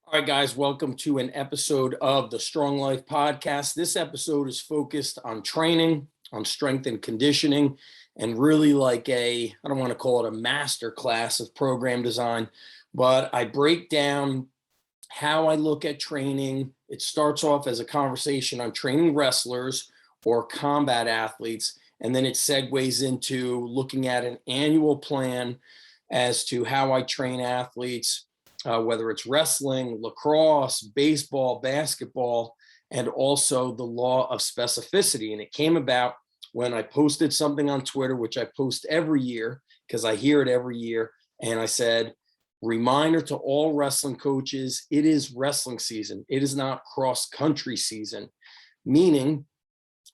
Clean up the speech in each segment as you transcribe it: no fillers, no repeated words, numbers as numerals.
All right, guys, welcome to an episode of the Strong Life Podcast. This episode is focused on training, on strength and conditioning, and really like I don't want to call it a master class of program design, but I break down how I look at training. It starts off as a conversation on training wrestlers or combat athletes, and then it segues into looking at an annual plan as to how I train athletes, whether it's wrestling, lacrosse, baseball, basketball, and also the law of specificity. And it came about when I posted something on Twitter, which I post every year because I hear it every year. And I said, reminder to all wrestling coaches, it is wrestling season. It is not cross-country season, meaning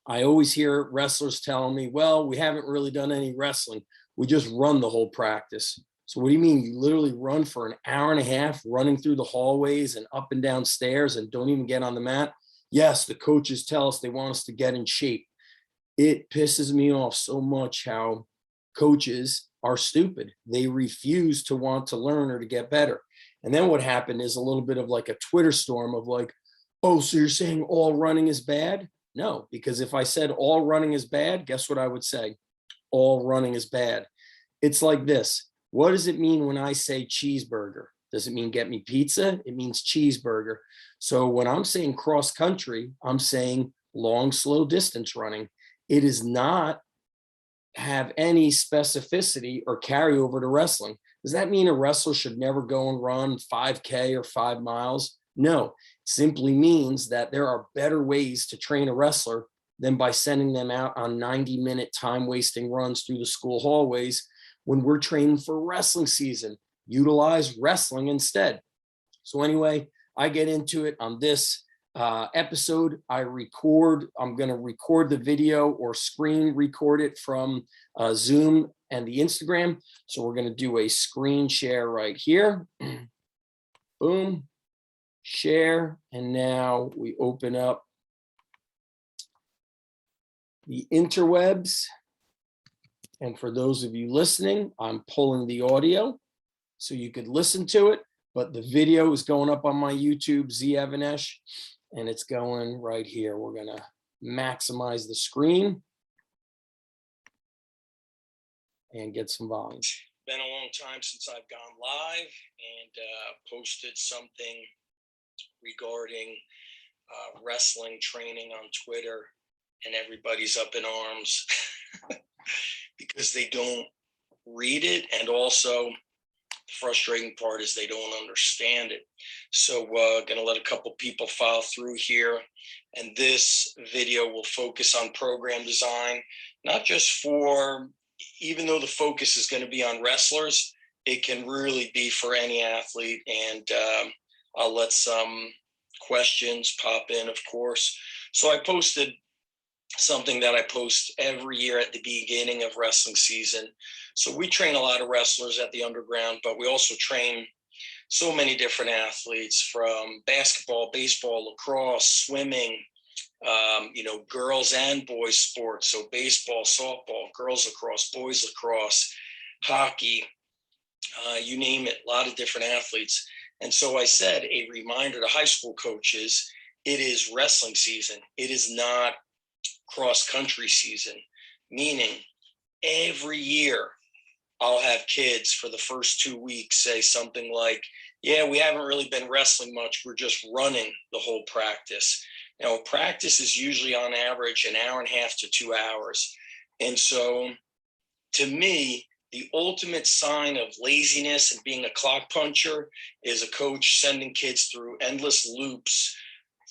I always hear wrestlers telling me, well, we haven't really done any wrestling. We just run the whole practice. So what do you mean? You literally run for an hour and a half running through the hallways and up and down stairs and don't even get on the mat? Yes, the coaches tell us they want us to get in shape. It pisses me off so much how coaches are stupid. They refuse to want to learn or to get better. And then what happened is a little bit of like a Twitter storm of like, oh, so you're saying all running is bad? No, because if I said all running is bad, guess what I would say? All running is bad. It's like this. What does it mean when I say cheeseburger? Does it mean get me pizza? It means cheeseburger. So when I'm saying cross country, I'm saying long, slow distance running. It does not have any specificity or carryover to wrestling. Does that mean a wrestler should never go and run 5K or 5 miles? No, it simply means that there are better ways to train a wrestler than by sending them out on 90-minute time-wasting runs through the school hallways. When we're training for wrestling season, utilize wrestling instead. So anyway, I get into it on this episode. I'm going to record the video or screen record it from Zoom and the Instagram. So we're going to do a screen share right here. Boom, share. And now we open up the interwebs. And for those of you listening, I'm pulling the audio so you could listen to it, but the video is going up on my YouTube, Z Evanesh, and it's going right here. We're gonna maximize the screen and get some volume. Been a long time since I've gone live and posted something regarding wrestling training on Twitter, and everybody's up in arms. Because they don't read it, and also the frustrating part is they don't understand it. So gonna let a couple people file through here, and this video will focus on program design, not just for, even though the focus is going to be on wrestlers, it can really be for any athlete. And I'll let some questions pop in, of course. So I posted something that I post every year at the beginning of wrestling season. So we train a lot of wrestlers at the underground, but we also train so many different athletes from basketball, baseball, lacrosse, swimming, girls and boys sports. So baseball, softball, girls lacrosse, boys lacrosse, hockey, you name it, a lot of different athletes. And so I said, a reminder to high school coaches, it is wrestling season. It is not cross-country season, meaning every year I'll have kids for the first 2 weeks say something like, yeah, we haven't really been wrestling much. We're just running the whole practice. Now, practice is usually on average an hour and a half to 2 hours. And so to me, the ultimate sign of laziness and being a clock puncher is a coach sending kids through endless loops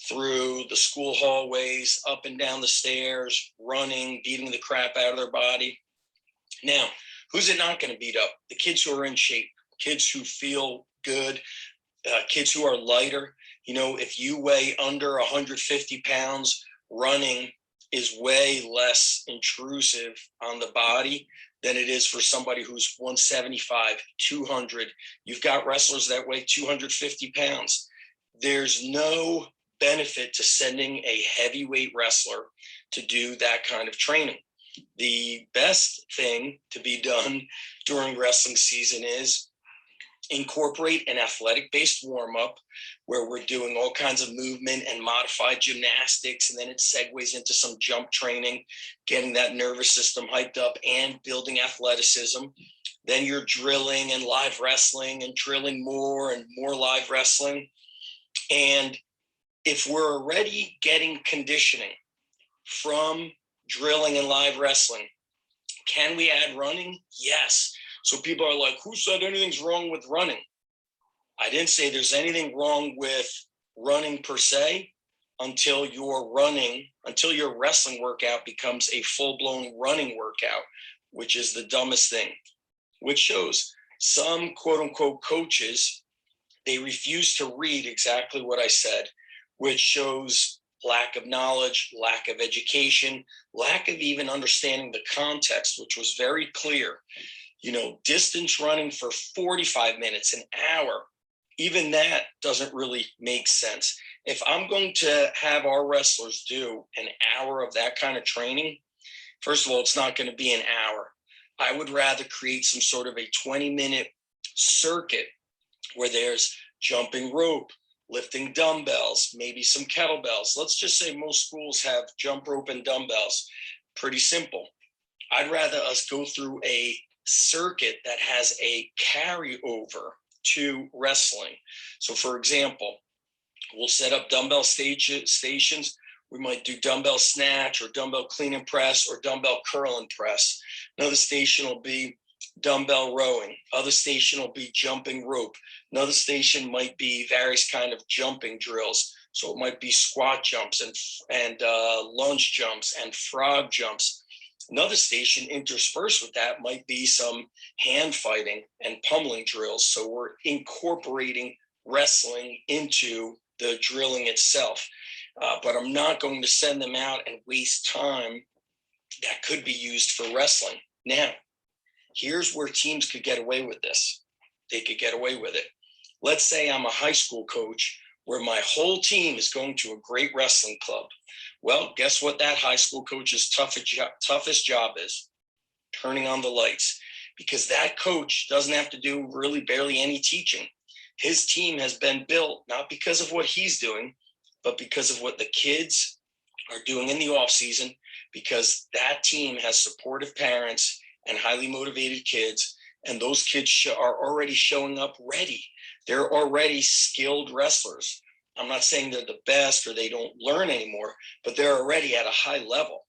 through the school hallways, up and down the stairs, running, beating the crap out of their body. Now, who's it not going to beat up? The kids who are in shape, kids who feel good, kids who are lighter. If you weigh under 150 pounds, running is way less intrusive on the body than it is for somebody who's 175, 200. You've got wrestlers that weigh 250 pounds. There's no benefit to sending a heavyweight wrestler to do that kind of training. The best thing to be done during wrestling season is incorporate an athletic-based warm-up where we're doing all kinds of movement and modified gymnastics, and then it segues into some jump training, getting that nervous system hyped up and building athleticism. Then you're drilling and live wrestling and drilling more and more live wrestling. And if we're already getting conditioning from drilling and live wrestling, can we add running? Yes. So people are like, who said anything's wrong with running? I didn't say there's anything wrong with running per se until your wrestling workout becomes a full-blown running workout, which is the dumbest thing, which shows some quote unquote coaches, they refuse to read exactly what I said, which shows lack of knowledge, lack of education, lack of even understanding the context, which was very clear. Distance running for 45 minutes, an hour, even that doesn't really make sense. If I'm going to have our wrestlers do an hour of that kind of training, first of all, it's not going to be an hour. I would rather create some sort of a 20-minute circuit where there's jumping rope, lifting dumbbells, maybe some kettlebells. Let's just say most schools have jump rope and dumbbells. Pretty simple. I'd rather us go through a circuit that has a carryover to wrestling. So for example, we'll set up dumbbell stations. We might do dumbbell snatch or dumbbell clean and press or dumbbell curl and press. Another station will be dumbbell rowing. Other station will be jumping rope. Another station might be various kind of jumping drills. So it might be squat jumps and lunge jumps and frog jumps. Another station interspersed with that might be some hand fighting and pummeling drills. So we're incorporating wrestling into the drilling itself. But I'm not going to send them out and waste time that could be used for wrestling. Now, here's where teams could get away with this. They could get away with it. Let's say I'm a high school coach where my whole team is going to a great wrestling club. Well, guess what that high school coach's toughest job is? Turning on the lights. Because that coach doesn't have to do really barely any teaching. His team has been built not because of what he's doing, but because of what the kids are doing in the off season, because that team has supportive parents and highly motivated kids, and those kids are already showing up ready. They're already skilled wrestlers. I'm not saying they're the best or they don't learn anymore, but they're already at a high level.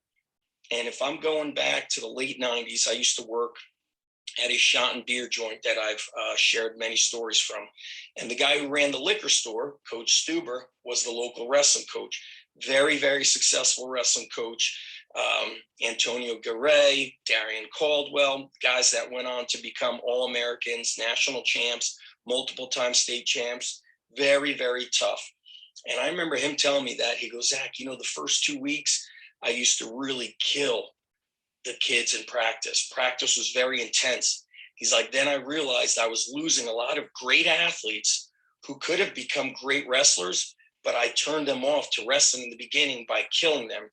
And if I'm going back to the late 90s, I used to work at a shot and beer joint that I've shared many stories from. And the guy who ran the liquor store, Coach Stuber, was the local wrestling coach. Very, very successful wrestling coach. Antonio Garay, Darian Caldwell, guys that went on to become All-Americans, national champs, multiple time state champs. Very, very tough. And I remember him telling me that. He goes, Zach, the first 2 weeks, I used to really kill the kids in practice. Practice was very intense. He's like, then I realized I was losing a lot of great athletes who could have become great wrestlers, but I turned them off to wrestling in the beginning by killing them.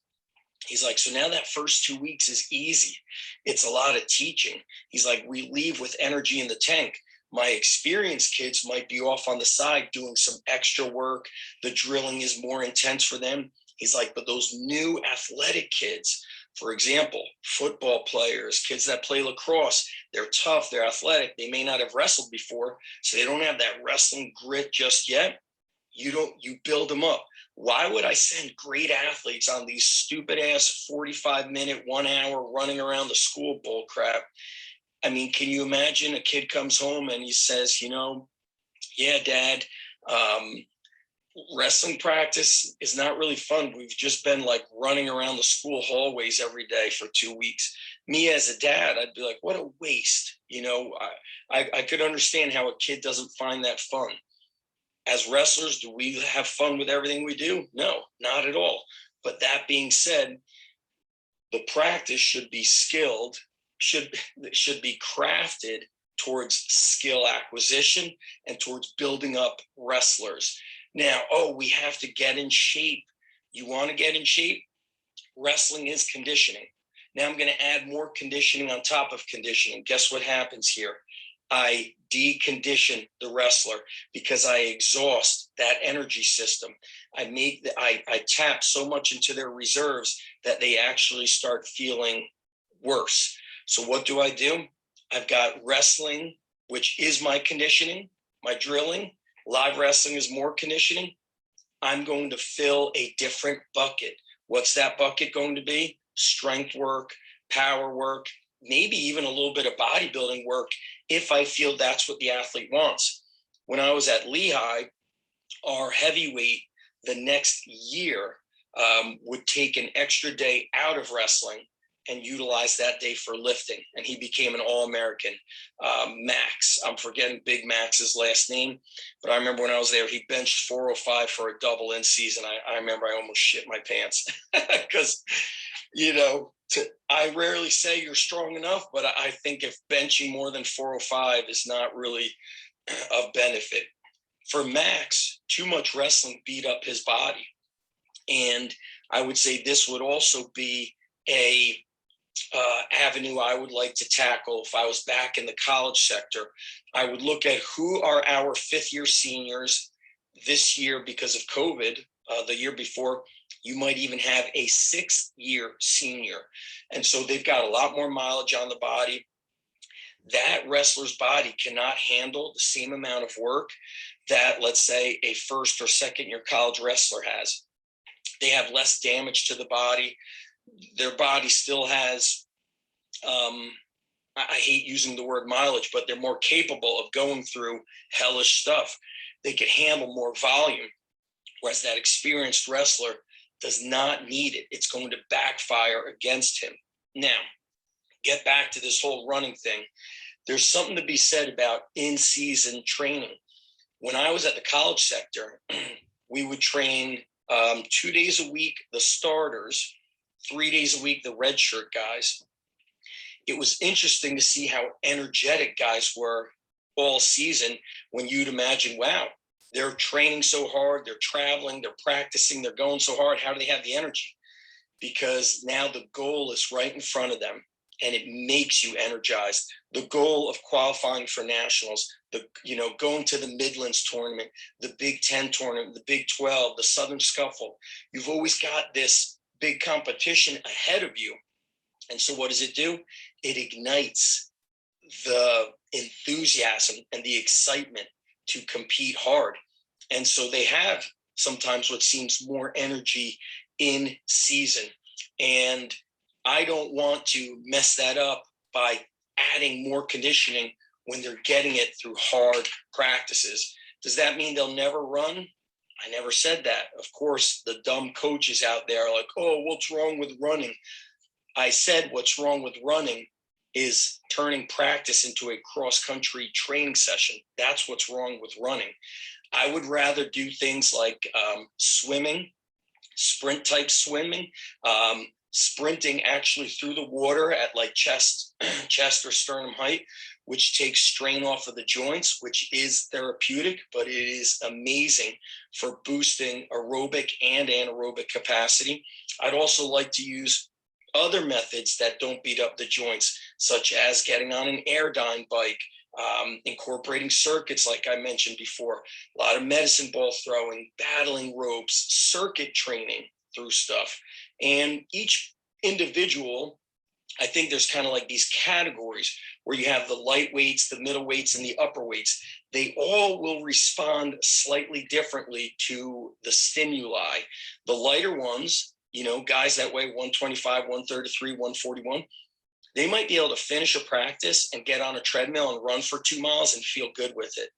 He's like, so now that first 2 weeks is easy. It's a lot of teaching. He's like, we leave with energy in the tank. My experienced kids might be off on the side doing some extra work. The drilling is more intense for them. He's like, but those new athletic kids, for example, football players, kids that play lacrosse, they're tough, they're athletic. They may not have wrestled before, so they don't have that wrestling grit just yet. You build them up. Why would I send great athletes on these stupid ass 45-minute, 1 hour running around the school bull crap? I mean, can you imagine a kid comes home and he says, yeah, Dad, wrestling practice is not really fun. We've just been like running around the school hallways every day for 2 weeks. Me as a dad, I'd be like, what a waste. I could understand how a kid doesn't find that fun. As wrestlers, do we have fun with everything we do? No, not at all. But that being said, the practice should be skilled, should be crafted towards skill acquisition and towards building up wrestlers. Now, we have to get in shape. You want to get in shape? Wrestling is conditioning. Now I'm going to add more conditioning on top of conditioning. Guess what happens here? I decondition the wrestler because I exhaust that energy system. I tap so much into their reserves that they actually start feeling worse. So what do? I've got wrestling, which is my conditioning, my drilling. Live wrestling is more conditioning. I'm going to fill a different bucket. What's that bucket going to be? Strength work, power work, maybe even a little bit of bodybuilding work if I feel that's what the athlete wants. When I was at Lehigh, our heavyweight the next year would take an extra day out of wrestling and utilize that day for lifting. And he became an All-American. Max, I'm forgetting Big Max's last name, but I remember when I was there, he benched 405 for a double in season. I remember I almost shit my pants because, I rarely say you're strong enough, but I think if benching more than 405 is not really of benefit. For Max, too much wrestling beat up his body. And I would say this would also be a avenue I would like to tackle if I was back in the college sector. I would look at who are our fifth-year seniors this year because of COVID. The year before, you might even have a sixth-year senior. And so they've got a lot more mileage on the body. That wrestler's body cannot handle the same amount of work that, let's say, a first or second-year college wrestler has. They have less damage to the body. Their body still has, I hate using the word mileage, but they're more capable of going through hellish stuff. They can handle more volume, whereas that experienced wrestler does not need it. It's going to backfire against him. Now, get back to this whole running thing. There's something to be said about in-season training. When I was at the college sector, we would train 2 days a week, the starters, 3 days a week, the redshirt guys. It was interesting to see how energetic guys were all season when you'd imagine, wow, they're training so hard, they're traveling, they're practicing, they're going so hard. How do they have the energy? Because now the goal is right in front of them and it makes you energized. The goal of qualifying for nationals, going to the Midlands tournament, the Big 10 tournament, the Big 12, the Southern Scuffle. You've always got this big competition ahead of you. And so what does it do? It ignites the enthusiasm and the excitement to compete hard. And so they have sometimes what seems more energy in season. And I don't want to mess that up by adding more conditioning when they're getting it through hard practices. Does that mean they'll never run? I never said that. Of course, the dumb coaches out there are like, oh, what's wrong with running? I said what's wrong with running is turning practice into a cross-country training session. That's what's wrong with running. I would rather do things like swimming, sprint-type swimming, sprinting actually through the water at like chest or sternum height, which takes strain off of the joints, which is therapeutic, but it is amazing for boosting aerobic and anaerobic capacity. I'd also like to use other methods that don't beat up the joints, such as getting on an Airdyne bike, incorporating circuits like I mentioned before, a lot of medicine ball throwing, battling ropes, circuit training through stuff. And each individual, I think there's kind of like these categories where you have the light weights, the middle weights, and the upper weights. They all will respond slightly differently to the stimuli. The lighter ones, guys that weigh 125, 133, 141, they might be able to finish a practice and get on a treadmill and run for 2 miles and feel good with it.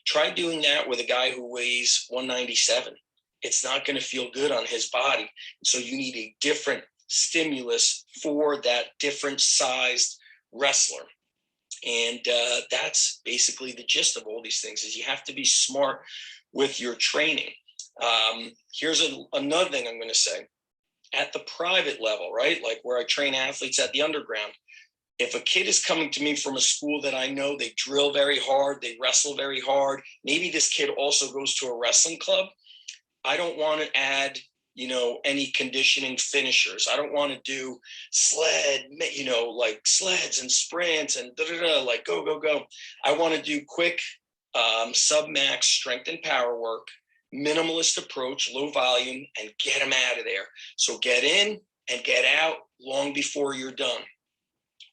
Try doing that with a guy who weighs 197. It's not going to feel good on his body. So you need a different stimulus for that different sized wrestler. And that's basically the gist of all these things, is you have to be smart with your training. Here's another thing I'm going to say. At the private level, right? Like where I train athletes at the underground, if a kid is coming to me from a school that I know they drill very hard, they wrestle very hard, maybe this kid also goes to a wrestling club, I don't want to add any conditioning finishers. I don't want to do sled, like sleds and sprints and like go, go, go. I want to do quick sub-max strength and power work, minimalist approach, low volume, and get them out of there. So get in and get out long before you're done.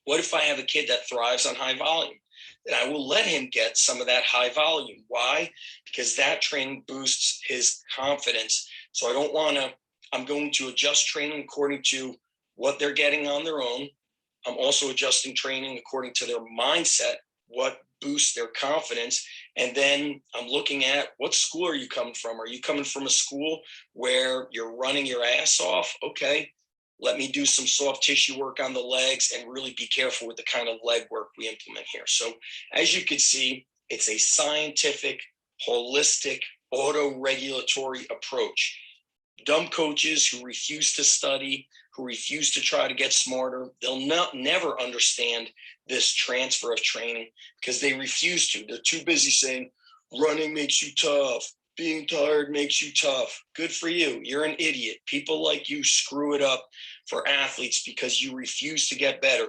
What if I have a kid that thrives on high volume? Then I will let him get some of that high volume. Why? Because that training boosts his confidence. So I'm going to adjust training according to what they're getting on their own. I'm also adjusting training according to their mindset, what boosts their confidence. And then I'm looking at, what school are you coming from? Are you coming from a school where you're running your ass off? Okay, let me do some soft tissue work on the legs and really be careful with the kind of leg work we implement here. So as you can see, it's a scientific, holistic, auto-regulatory approach. Dumb coaches who refuse to study, who refuse to try to get smarter, they'll never understand this transfer of training because they refuse to. They're too busy saying, running makes you tough, being tired makes you tough. Good for you. You're an idiot. People like you screw it up for athletes because you refuse to get better.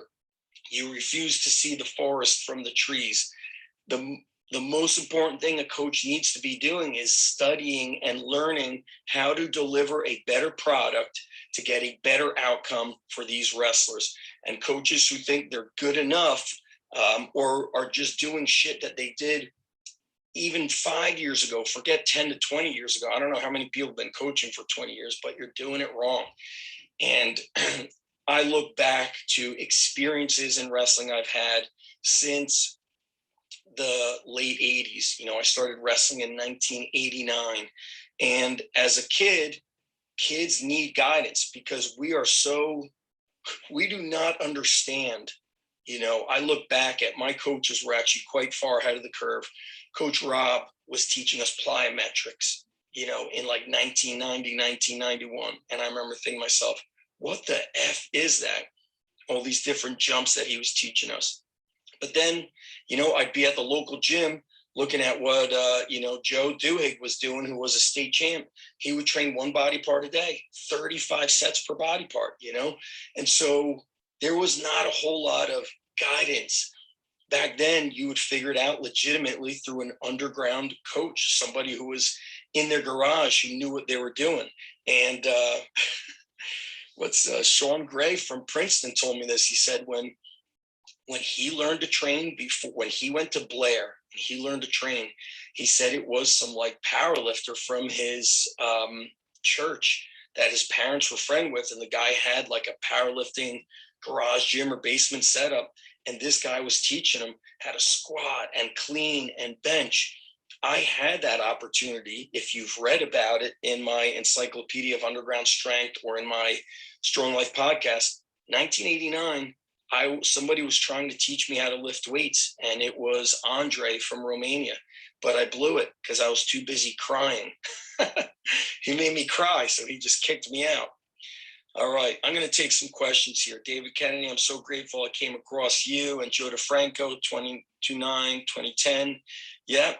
You refuse to see the forest from the trees. The most important thing a coach needs to be doing is studying and learning how to deliver a better product to get a better outcome for these wrestlers. And coaches who think they're good enough or are just doing shit that they did even 5 years ago, forget 10 to 20 years ago. I don't know how many people have been coaching for 20 years, but you're doing it wrong. And I look back to experiences in wrestling I've had since the late 80s. I started wrestling in 1989. And as a kid, kids need guidance because we do not understand. I look back at my coaches were actually quite far ahead of the curve. Coach Rob was teaching us plyometrics, in like 1990, 1991. And I remember thinking to myself, what the F is that? All these different jumps that he was teaching us. But then, I'd be at the local gym looking at what, Joe Duhigg was doing, who was a state champ. He would train one body part a day, 35 sets per body part, And so there was not a whole lot of guidance. Back then, you would figure it out legitimately through an underground coach, somebody who was in their garage who knew what they were doing. And Sean Gray from Princeton told me this. He said when he learned to train when he went to Blair and he learned to train, he said it was some like power lifter from his church that his parents were friends with. And the guy had like a powerlifting garage gym or basement setup. And this guy was teaching him how to squat and clean and bench. I had that opportunity. If you've read about it in my Encyclopedia of Underground Strength or in my Strong Life podcast, 1989, somebody was trying to teach me how to lift weights, and it was Andre from Romania, but I blew it because I was too busy crying. He made me cry, so he just kicked me out. All right, I'm going to take some questions here. David Kennedy, I'm so grateful I came across you, and Joe DeFranco, 2010. Yeah,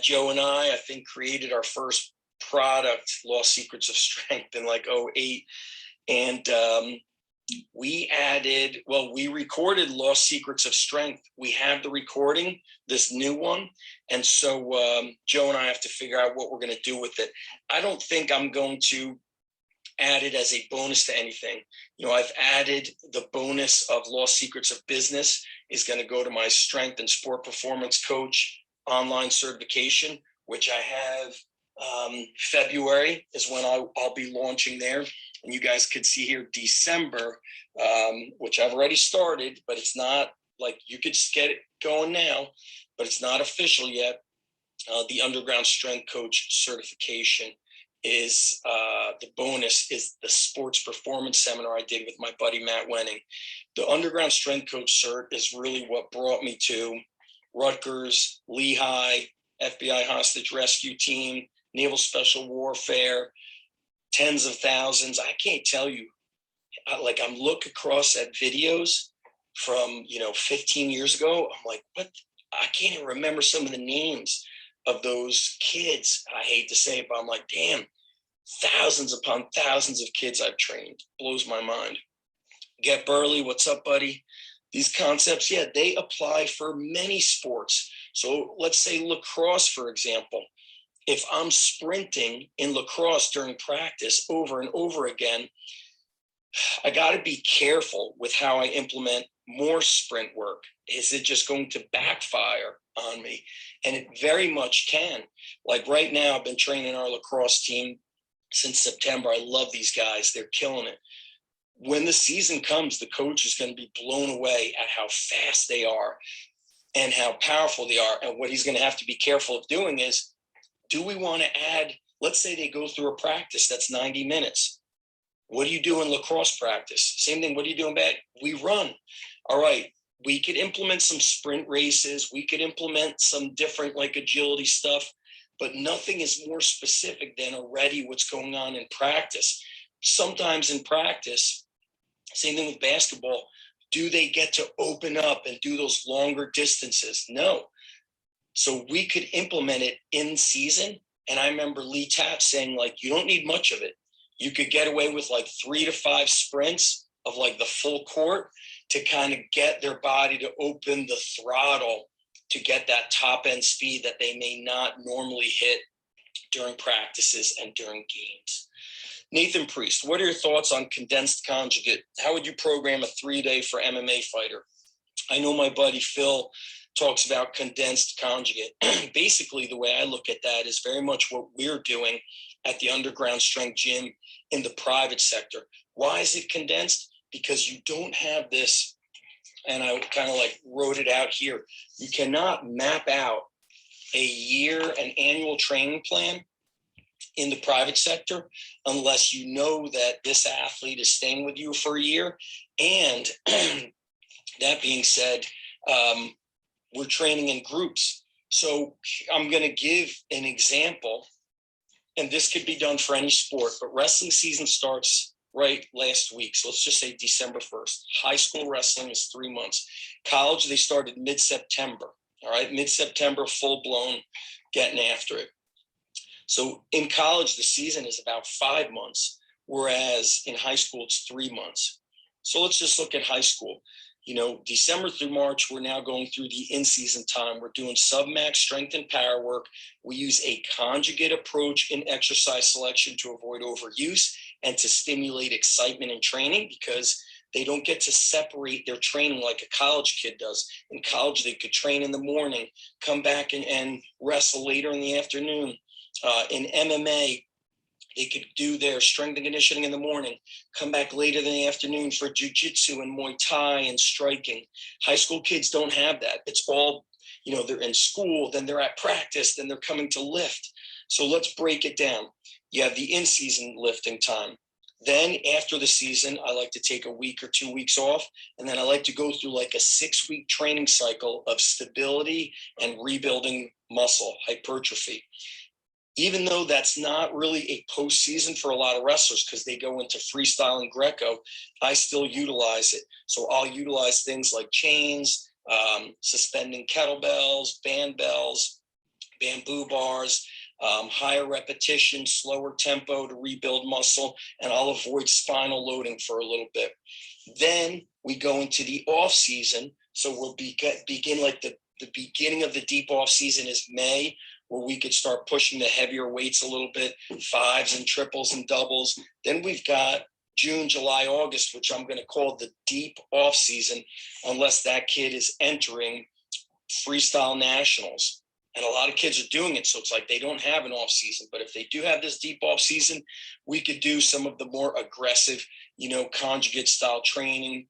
Joe and I think, created our first product, Lost Secrets of Strength, in like 2008. And we recorded Lost Secrets of Strength. We have the recording, this new one. And so Joe and I have to figure out what we're going to do with it. I don't think I'm going to add it as a bonus to anything. I've added the bonus of Lost Secrets of Business is going to go to my strength and sport performance coach online certification, which I have February is when I'll be launching there. And you guys could see here December, which I've already started, but it's not like you could get it going now, but it's not official yet. The Underground Strength Coach certification is the bonus is the sports performance seminar I did with my buddy Matt Wenning. The Underground Strength Coach cert is really what brought me to Rutgers, Lehigh, FBI hostage rescue team, Naval Special Warfare, tens of thousands. I can't tell you, I'm looking across at videos from, 15 years ago. I'm like, what? I can't even remember some of the names of those kids. I hate to say it, but I'm like, damn, thousands upon thousands of kids I've trained. Blows my mind. Get Burley, what's up, buddy? These concepts, yeah, they apply for many sports. So let's say lacrosse, for example. If I'm sprinting in lacrosse during practice over and over again, I got to be careful with how I implement more sprint work. Is it just going to backfire on me? And it very much can. Like right now, I've been training our lacrosse team since September. I love these guys. They're killing it. When the season comes, the coach is going to be blown away at how fast they are and how powerful they are. And what he's going to have to be careful of doing is, do we want to add, let's say they go through a practice that's 90 minutes. What do you do in lacrosse practice? Same thing. What do you do in bed? We run. All right. We could implement some sprint races. We could implement some different like agility stuff, but nothing is more specific than already what's going on in practice. Sometimes in practice, same thing with basketball, do they get to open up and do those longer distances? No. So we could implement it in season. And I remember Lee Tapp saying, like, you don't need much of it. You could get away with like 3 to 5 sprints of like the full court to kind of get their body to open the throttle to get that top end speed that they may not normally hit during practices and during games. Nathan Priest, what are your thoughts on condensed conjugate? How would you program a 3-day for MMA fighter? I know my buddy Phil talks about condensed conjugate. Basically, the way I look at that is very much what we're doing at the Underground Strength Gym in the private sector. Why is it condensed? Because you don't have this, and I kind of like wrote it out here. You cannot map out a year, an annual training plan in the private sector unless you know that this athlete is staying with you for a year. And that being said, we're training in groups. So I'm going to give an example, and this could be done for any sport, but wrestling season starts right last week. So let's just say December 1st. High school wrestling is 3 months. College, they started mid-September. All right, mid-September, full blown, getting after it. So in college, the season is about 5 months, whereas in high school, it's 3 months. So let's just look at high school. You know, December through March, we're now going through the in-season time. We're doing sub-max strength and power work. We use a conjugate approach in exercise selection to avoid overuse and to stimulate excitement in training, because they don't get to separate their training like a college kid does. In college, they could train in the morning, come back and wrestle later in the afternoon. In MMA, they could do their strength and conditioning in the morning, come back later in the afternoon for jiu-jitsu and Muay Thai and striking. High school kids don't have that. It's all, you know, they're in school, then they're at practice, then they're coming to lift. So let's break it down. You have the in-season lifting time. Then after the season, I like to take a week or 2 weeks off. And then I like to go through like a 6-week training cycle of stability and rebuilding muscle, hypertrophy. Even though that's not really a postseason for a lot of wrestlers because they go into freestyle and Greco, I still utilize it. So I'll utilize things like chains, suspending kettlebells, band bells, bamboo bars, higher repetition, slower tempo to rebuild muscle, and I'll avoid spinal loading for a little bit. Then we go into the off season. So we'll begin like the beginning of the deep off season is May, where we could start pushing the heavier weights a little bit, 5s and triples and doubles. Then we've got June, July, August, which I'm going to call the deep off season, unless that kid is entering freestyle nationals. And a lot of kids are doing it. So it's like they don't have an off season, but if they do have this deep off season, we could do some of the more aggressive, conjugate style training.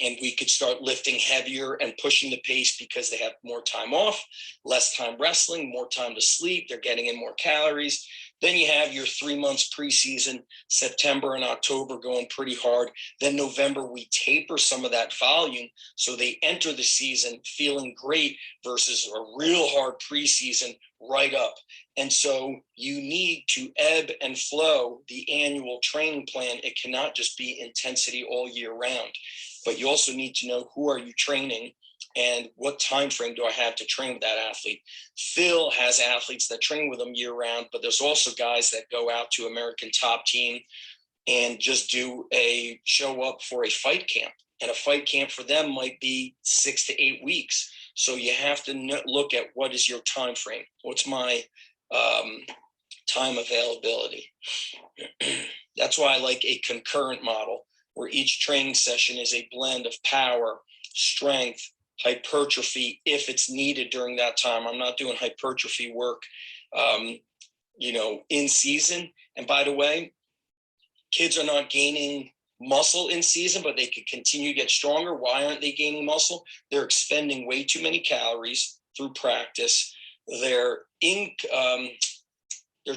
And we could start lifting heavier and pushing the pace because they have more time off, less time wrestling, more time to sleep. They're getting in more calories. Then you have your 3 months preseason, September and October going pretty hard. Then November, we taper some of that volume so they enter the season feeling great versus a real hard preseason right up. And so you need to ebb and flow the annual training plan. It cannot just be intensity all year round. But you also need to know who are you training and what time frame do I have to train with that athlete? Phil has athletes that train with him year round, but there's also guys that go out to American Top Team and just show up for a fight camp. And a fight camp for them might be 6 to 8 weeks. So you have to look at what is your time frame. What's my time availability? That's why I like a concurrent model where each training session is a blend of power, strength, hypertrophy, if it's needed during that time. I'm not doing hypertrophy work, in season. And by the way, kids are not gaining muscle in season, but they could continue to get stronger. Why aren't they gaining muscle? They're expending way too many calories through practice. They're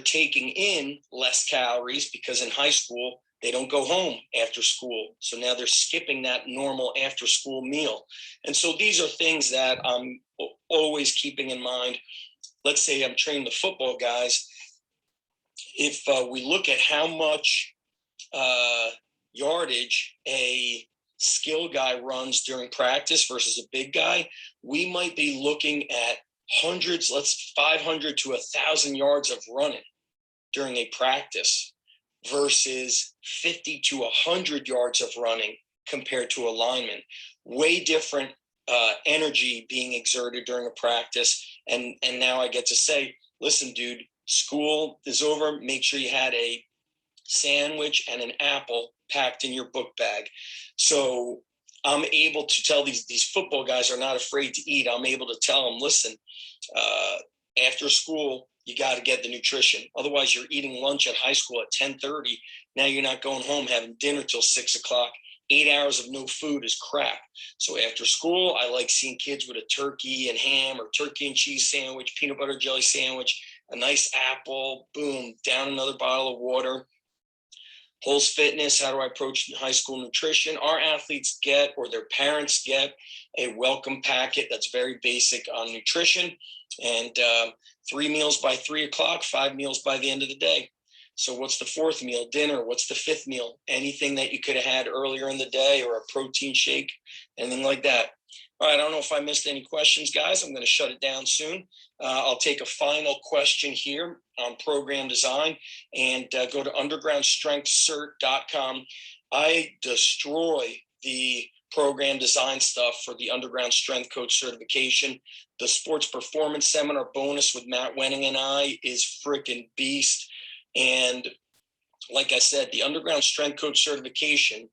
taking in less calories because in high school, they don't go home after school. So now they're skipping that normal after school meal. And so these are things that I'm always keeping in mind. Let's say I'm training the football guys. If we look at how much yardage a skill guy runs during practice versus a big guy, we might be looking at hundreds, 500 to 1,000 yards of running during a practice versus 50 to 100 yards of running compared to a lineman. Way different energy being exerted during a practice. And now I get to say, listen, dude, school is over. Make sure you had a sandwich and an apple packed in your book bag. So I'm able to tell these football guys are not afraid to eat. I'm able to tell them, listen, after school, you got to get the nutrition. Otherwise, you're eating lunch at high school at 10:30. Now you're not going home having dinner till 6 o'clock. 8 hours of no food is crap. So after school, I like seeing kids with a turkey and ham or turkey and cheese sandwich, peanut butter jelly sandwich, a nice apple, boom, down another bottle of water. Pulse Fitness, how do I approach high school nutrition? Our athletes get, or their parents get, a welcome packet that's very basic on nutrition, and 3 meals by 3 o'clock, 5 meals by the end of the day. So what's the fourth meal? Dinner. What's the fifth meal? Anything that you could have had earlier in the day, or a protein shake, anything like that. All right, I don't know if I missed any questions, guys. I'm going to shut it down soon. I'll take a final question here on program design and go to undergroundstrengthcert.com. I destroy the program design stuff for the Underground Strength Coach certification. The Sports Performance Seminar bonus with Matt Wenning and I is freaking beast. And like I said, the Underground Strength Coach certification,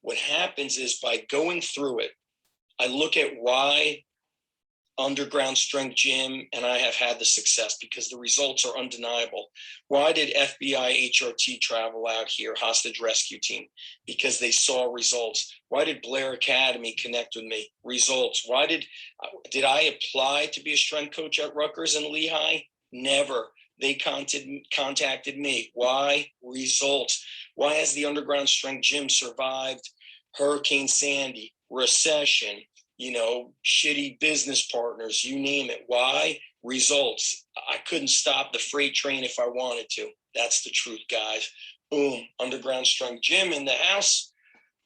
what happens is by going through it, I look at why Underground Strength Gym and I have had the success, because the results are undeniable. Why did FBI HRT travel out here, hostage rescue team? Because they saw results. Why did Blair Academy connect with me? Results. Why did I apply to be a strength coach at Rutgers and Lehigh? Never. They contacted me. Why? Results. Why has the Underground Strength Gym survived Hurricane Sandy, recession, shitty business partners, you name it? Why? Results. I couldn't stop the freight train if I wanted to. That's the truth, guys. Boom. Underground Strength Gym in the house.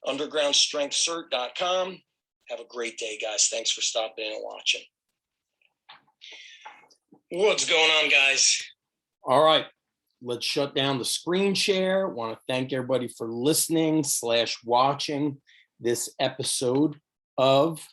Undergroundstrengthcert.com. Have a great day, guys. Thanks for stopping in and watching. What's going on, guys? All right. Let's shut down the screen share. Want to thank everybody for listening / watching this episode of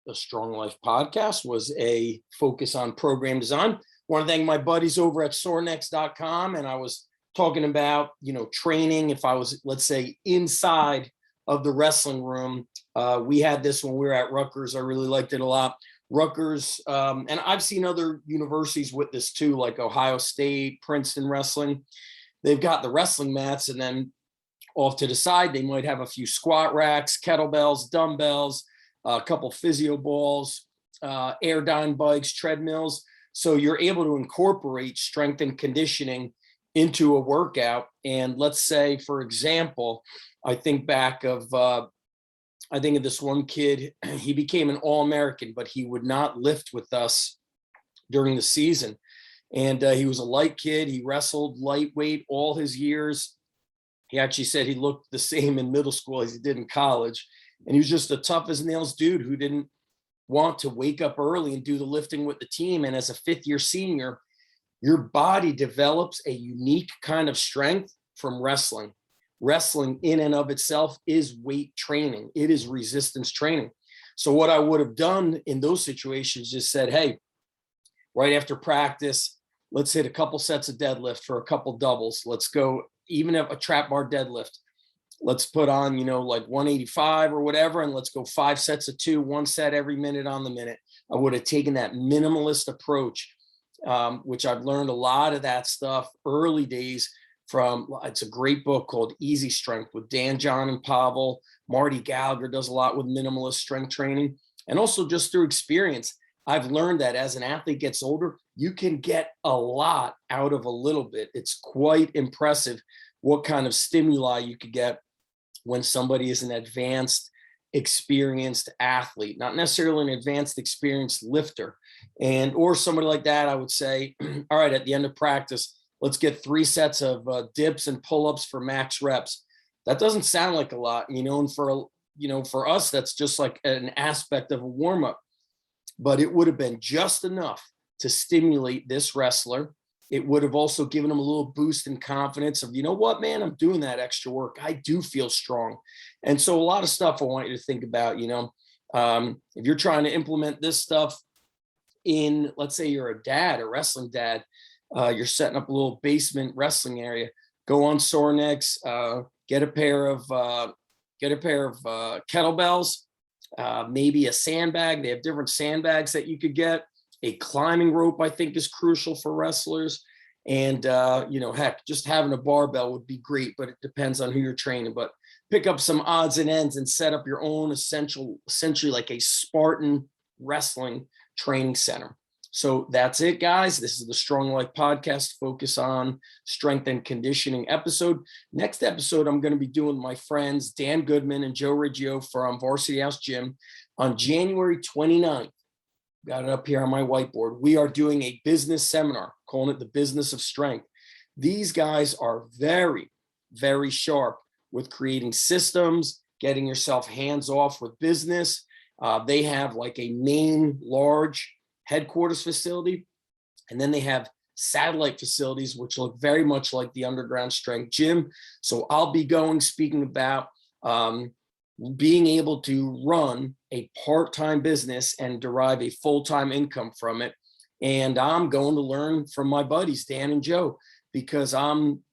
the Strong Life Podcast. Was a focus on program design. Want to thank my buddies over at sorenext.com. And I was talking about, training. If I was, let's say, inside of the wrestling room, we had this when we were at Rutgers. I really liked it a lot. Rutgers, and I've seen other universities with this too, like Ohio State, Princeton wrestling. They've got the wrestling mats, and then off to the side, they might have a few squat racks, kettlebells, dumbbells, a couple physio balls, airdyne bikes, treadmills. So you're able to incorporate strength and conditioning into a workout. And let's say, for example, I think of this one kid. He became an All-American, but he would not lift with us during the season. And he was a light kid. He wrestled lightweight all his years. He actually said he looked the same in middle school as he did in college. And he was just a tough as nails dude who didn't want to wake up early and do the lifting with the team. And as a 5th-year senior, your body develops a unique kind of strength from wrestling. Wrestling in and of itself is weight training. It is resistance training. So what I would have done in those situations, just said, hey, right after practice, let's hit a couple sets of deadlift for a couple doubles. Let's go even a trap bar deadlift. Let's put on, like 185 or whatever, and let's go 5 sets of 2, 1 set every minute on the minute. I would have taken that minimalist approach, which I've learned a lot of that stuff early days from, it's a great book called Easy Strength with Dan, John, and Pavel. Marty Gallagher does a lot with minimalist strength training. And also just through experience, I've learned that as an athlete gets older, you can get a lot out of a little bit. It's quite impressive what kind of stimuli you could get when somebody is an advanced, experienced athlete, not necessarily an advanced, experienced lifter. Or somebody like that, I would say, all right, at the end of practice, let's get 3 sets of dips and pull-ups for max reps. That doesn't sound like a lot, and for us, that's just like an aspect of a warm-up. But it would have been just enough to stimulate this wrestler. It would have also given him a little boost in confidence of, you know what, man, I'm doing that extra work. I do feel strong. And so a lot of stuff I want you to think about, if you're trying to implement this stuff in, let's say you're a wrestling dad, you're setting up a little basement wrestling area, go on Sorenex, get a pair of kettlebells, maybe a sandbag. They have different sandbags that you could get. A climbing rope, I think, is crucial for wrestlers. And, heck, just having a barbell would be great, but it depends on who you're training. But pick up some odds and ends and set up your own essentially like a Spartan wrestling training center. So that's it, guys. This is the Strong Life Podcast, focus on strength and conditioning episode. Next episode, I'm going to be doing my friends Dan Goodman and Joe Riggio from Varsity House Gym on January 29th. Got it up here on my whiteboard. We are doing a business seminar, calling it the Business of Strength. These guys are very, very sharp with creating systems, getting yourself hands off with business. They have like a main large headquarters facility, and then they have satellite facilities, which look very much like the underground strength gym. So I'll be speaking about being able to run a part-time business and derive a full-time income from it. And I'm going to learn from my buddies, Dan and Joe, because I'm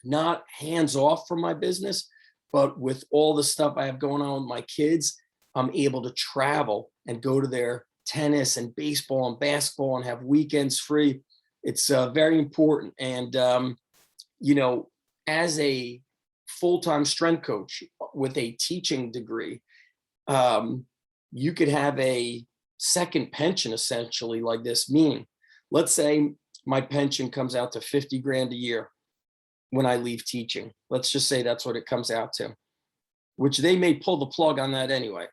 not hands-off from my business, but with all the stuff I have going on with my kids, I'm able to travel and go to their tennis and baseball and basketball and have weekends free. It's very important. And, as a full-time strength coach with a teaching degree, you could have a second pension essentially like this, meaning, let's say my pension comes out to 50 grand a year when I leave teaching. Let's just say that's what it comes out to, which they may pull the plug on that anyway.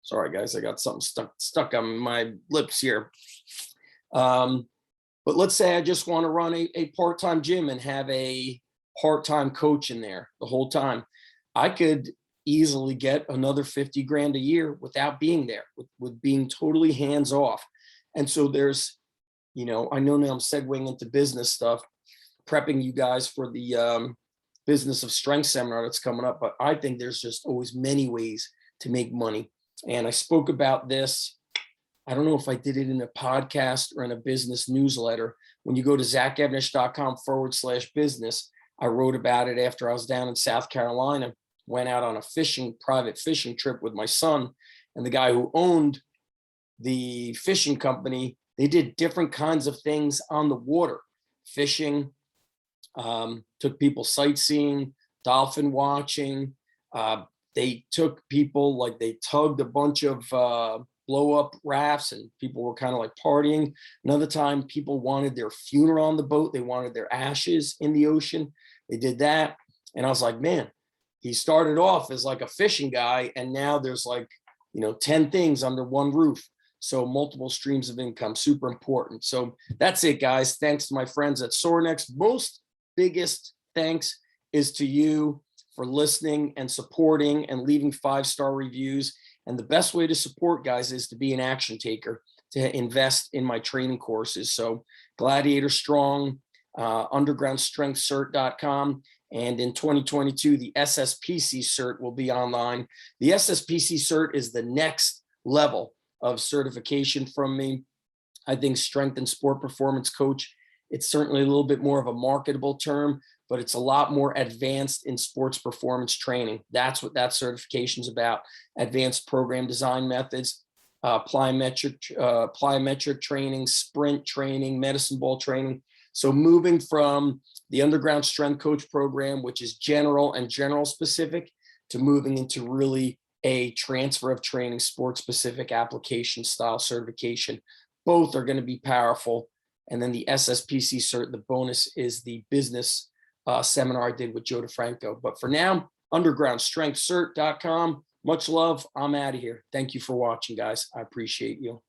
Sorry, guys, I got something stuck on my lips here. But let's say I just want to run a part-time gym and have a part-time coach in there the whole time. I could easily get another 50 grand a year without being there, with being totally hands off. And so there's, I know now I'm segueing into business stuff, prepping you guys for the Business of Strength seminar that's coming up. But I think there's just always many ways to make money. And I spoke about this, I don't know if I did it in a podcast or in a business newsletter. When you go to zachevnish.com/business, I wrote about it after I was down in South Carolina, went out on a private fishing trip with my son, and the guy who owned the fishing company, they did different kinds of things on the water, fishing, took people sightseeing, dolphin watching. They took people, like they tugged a bunch of blow up rafts and people were kind of like partying. Another time people wanted their funeral on the boat. They wanted their ashes in the ocean. They did that. And I was like, man, he started off as like a fishing guy. And now there's like, 10 things under one roof. So multiple streams of income, super important. So that's it, guys. Thanks to my friends at Sorenex. Biggest thanks is to you for listening and supporting and leaving 5-star reviews. And the best way to support, guys, is to be an action taker, to invest in my training courses. So Gladiator Strong, undergroundstrengthcert.com. And in 2022, the Sspc Cert will be online. The Sspc Cert is the next level of certification from me. I think strength and sport performance coach, it's certainly a little bit more of a marketable term, but it's a lot more advanced in sports performance training. That's what that certification is about. Advanced program design methods, plyometric training, sprint training, medicine ball training. So moving from the underground strength coach program, which is general and general specific, to moving into really a transfer of training, sports specific application style certification. Both are going to be powerful. And then the Sspc Cert, the bonus is the business seminar I did with Joe DeFranco. But for now, undergroundstrengthcert.com. Much love. I'm out of here. Thank you for watching, guys. I appreciate you.